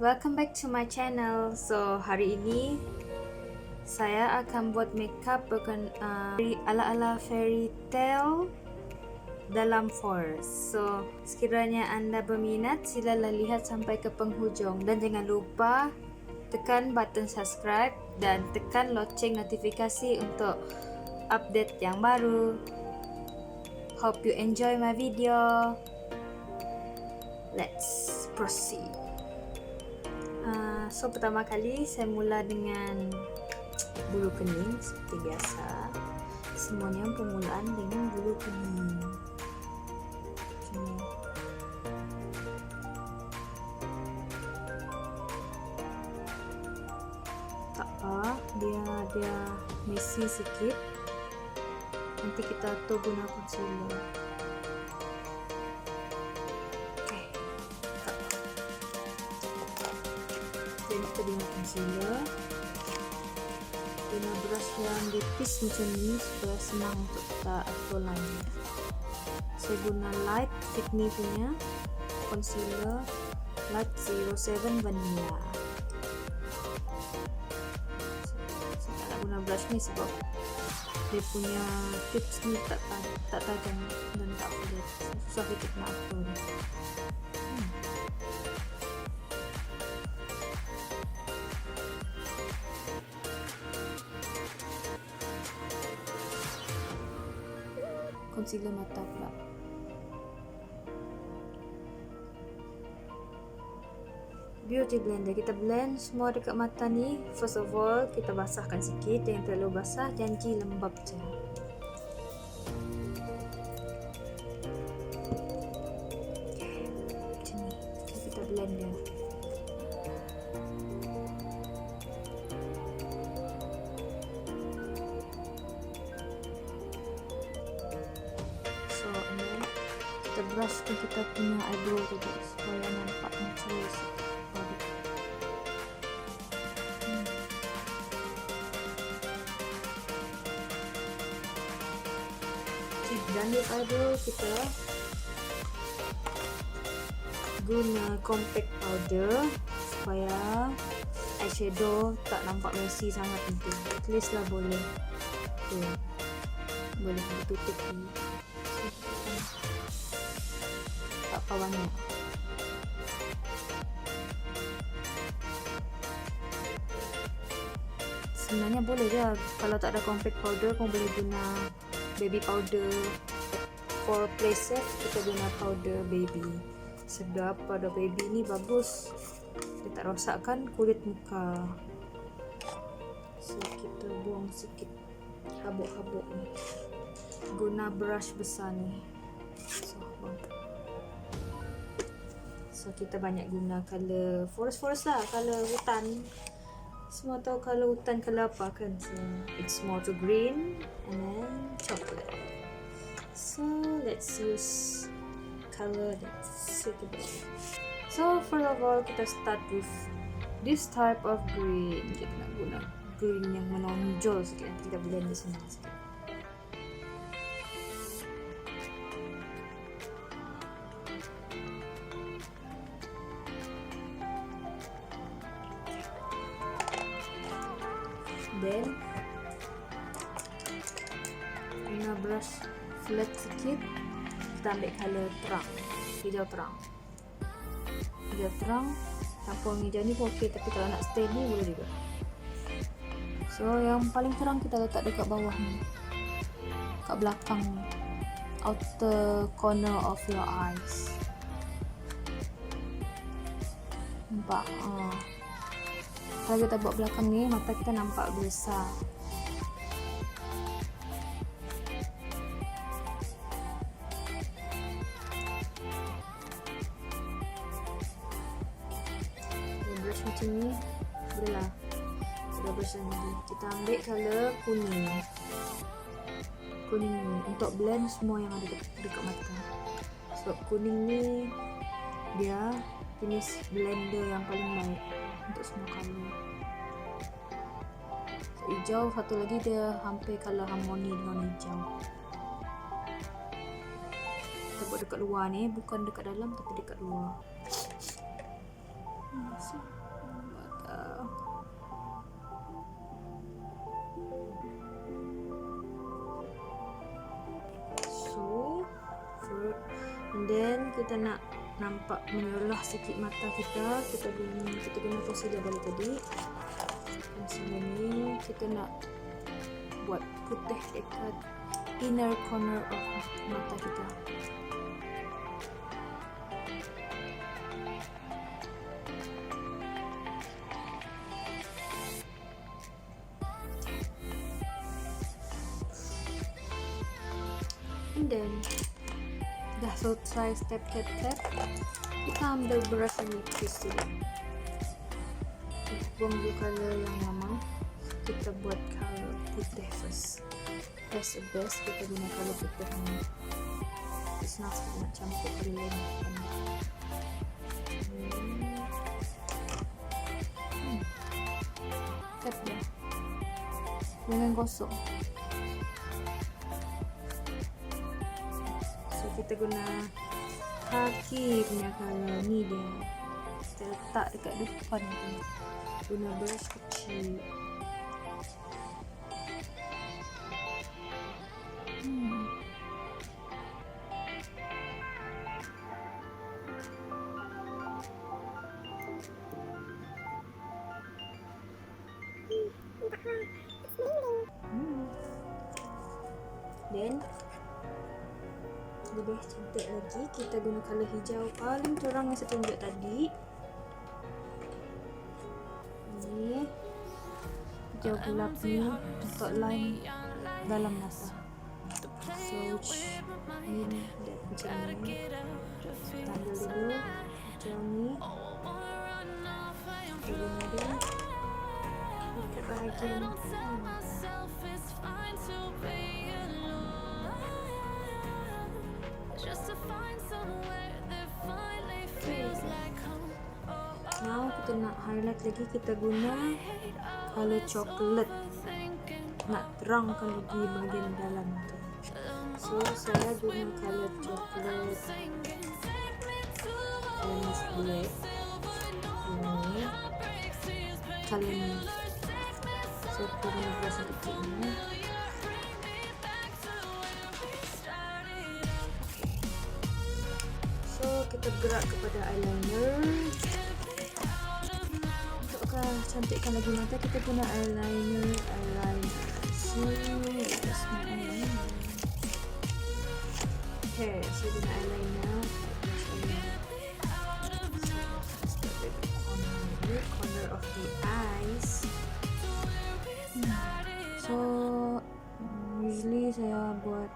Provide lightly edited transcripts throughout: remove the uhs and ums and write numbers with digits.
welcome back to my channel. So hari ini saya akan buat makeup ala-ala fairy tale dalam forest. So sekiranya anda berminat, silalah lihat sampai ke penghujung dan jangan lupa tekan button subscribe dan tekan loceng notifikasi untuk update yang baru. Hope you enjoy my video. Let's proceed. So pertama kali saya mula dengan bulu kening seperti biasa. Semuanya permulaan dengan bulu kening. Tak apa, dia messy sikit. Nanti kita atur guna concealer. Kita guna concealer, guna brush yang tipis macam ni supaya senang untuk kita atur line. Saya guna light Fit Me punya concealer, light 07 vanilla. Saya tak nak guna brush ni sebab dia punya tips ni tak tajam dan tak boleh susah sikit nak atur. Concealer mata pula. Beauty blender, kita blend semua dekat mata ni. First of all, kita basahkan sikit, jangan terlalu basah, janji lembab je. Okay, macam ni. Kita blend dia. Kita brush ke kita punya eyebrow tadi supaya nampak natural sikit. Dan di eyebrow kita guna compact powder supaya eyeshadow tak nampak messy sangat nanti. At least lah boleh ditutupi. Tak apa banyak. Sebenarnya boleh je kalau tak ada compact powder, kau boleh guna baby powder. For play safe, kita guna powder baby. Sebab powder baby ni bagus, dia tak rosakkan kulit muka. So kita buang sikit habuk-habuk ni guna brush besar ni. So kita banyak guna color forest lah, color hutan. Semua tahu color hutan color apa kan? So it's more to green and then chocolate. So let's use color that's suitable. So first of all, kita start with this type of green. Kita nak guna green yang menonjol sikit. Nanti kita blend di sini sikit. Then guna brush flat sikit, kita ambil color terang, hijau terang, campur hijau ni pun ok, tapi kalau nak stay ni boleh juga. So yang paling terang kita letak dekat bawah ni, kat belakang ni, outer corner of your eyes. Nampak? Kalau kita buat belakang ni, mata kita nampak besar. Brush macam ni, boleh lah. Kita brush lagi. Kita ambil color kuning. Kuning ni untuk blend semua yang ada dekat mata. Sebab kuning ni dia jenis blender yang paling baik untuk semua color. So, hijau satu lagi dia hampir color harmoni dengan hijau. Kita buat dekat luar ni, bukan dekat dalam tapi dekat luar. So kita nak nampak menyelah sikit mata kita guna concealer balik tadi. Dan sebelum ni kita nak buat putih dekat inner corner of mata kita. And then dah selesai step tap, kita ambil brush dan nipis dulu. Buang dulu color yang lama, kita buat color putih first. As a best, kita guna color putih ni. It's not macam putih lain. Tap dah, jangan gosok. Kita guna kaki punya color ni dia. Kita letak dekat depan tu. Guna brush kecil. Then lebih cantik lagi, kita guna color hijau paling terang yang saya tunjuk tadi. Ni hijau gelap ni untuk line dalam mata. So ini dia macam ni. Kita ambil dulu hijau ni, kita guna dia dekat bahagian now kita nak highlight lagi, kita guna color coklat, nak terangkan lagi bahagian dalam tu. So saya guna color coklat, almost black, ini color ni. So kita guna brush kecil ni. So kita gerak kepada eyeliner. Cantikkan lagi mata, kita guna eyeliner. Okay, saya guna eyeliner. Corner of the eyes. So usually saya buat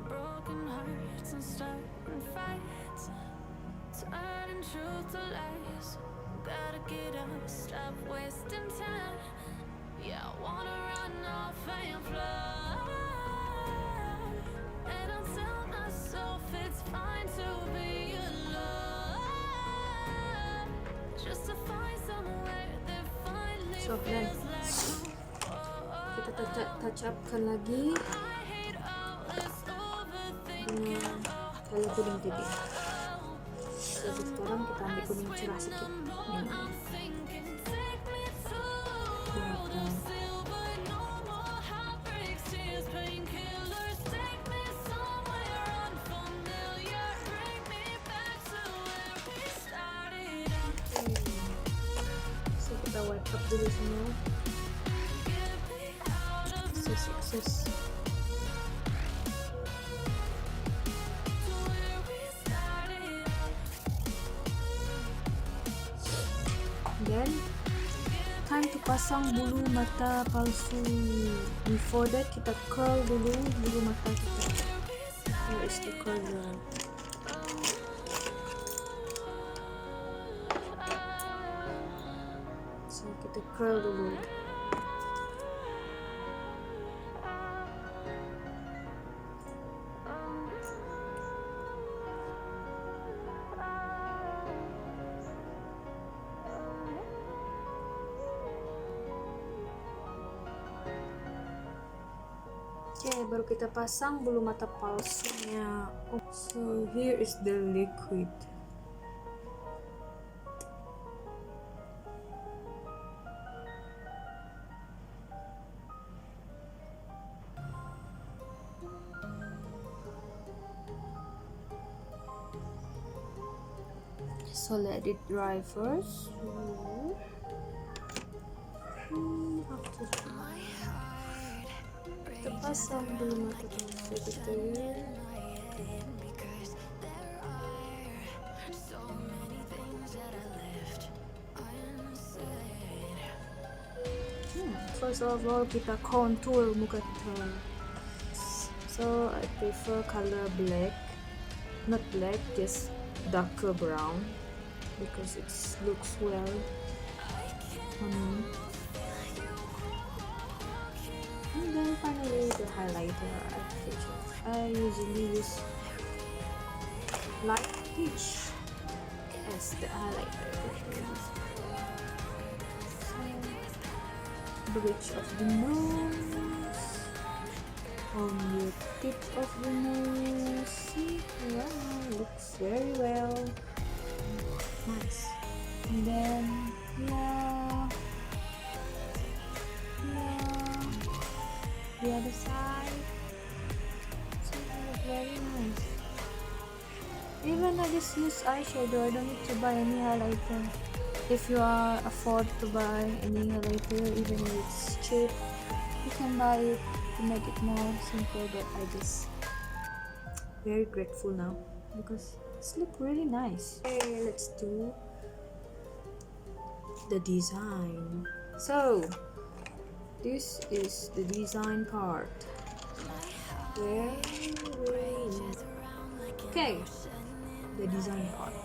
broken hearts and starting fights, turning truth to lies. Gotta get up, stop wasting time. Yeah, I wanna run off and fly, and I'll tell myself it's fine to be alone, just to find somewhere that finally feels like home. Kita touch upkan lagi dengan color kuning tadi. Jadi sekarang kita ambil kuning cerah sikit. So kita wipe up dulu semua. Sukses. Then time to pasang bulu mata palsu. Before that kita curl dulu bulu mata kita. Here is the curler. So kita curl dulu. Okay, baru kita pasang bulu mata palsunya. So here is the liquid. So let it dry first. After kita pasang dulu mata kita ya. First of all kita contour muka kita. So I prefer color black, not black, just darker brown because it looks well on me. And then finally the highlighter. I usually use light peach as the highlighter. Bridge of the nose, on the tip of the nose. See, wow, looks very well, nice. And then the other side. So it looks very nice. Even I just use eyeshadow. I don't need to buy any highlighter. If you are afford to buy any highlighter, even if it's cheap, you can buy it to make it more simple. But I just very grateful now because it's look really nice. Okay, let's do the design. So this is the design part. Okay, the design part.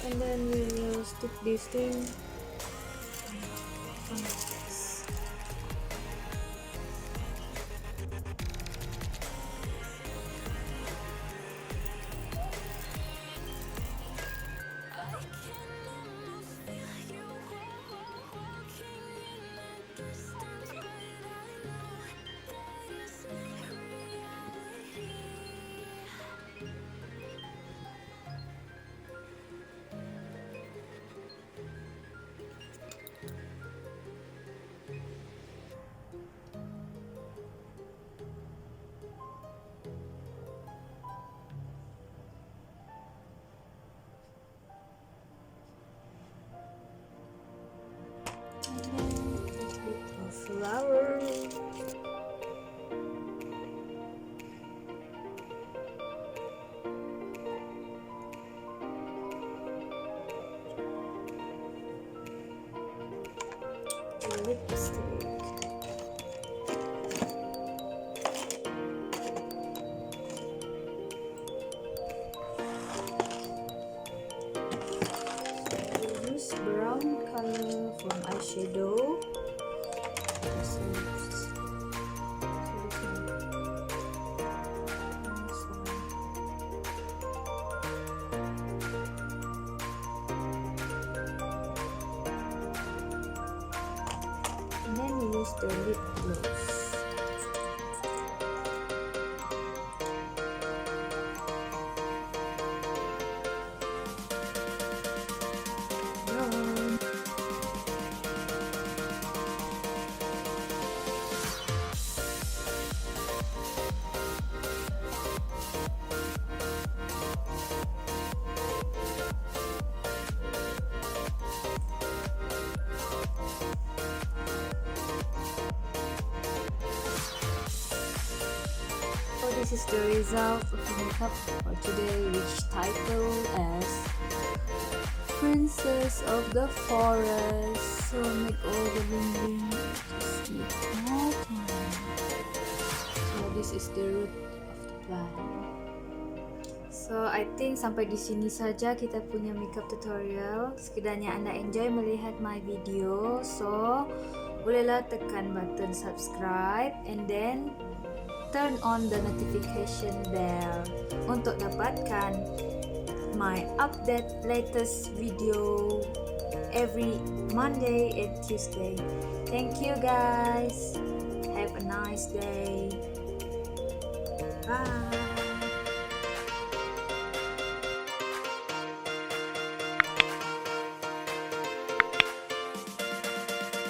And then we will stick this thing on this. Flower. Lipstick. Use brown color from eyeshadow. And then we use the lip gloss. Brown. So this is the result of the makeup for today, which titled as princess of the forest. So make all the bling just need more time. So this is the root of the plant. So I think sampai di sini saja kita punya makeup tutorial. Sekiranya anda enjoy melihat my video, so bolehlah tekan button subscribe and then turn on the notification bell untuk dapatkan my update latest video every Monday and Tuesday. Thank you guys. Have a nice day. Bye.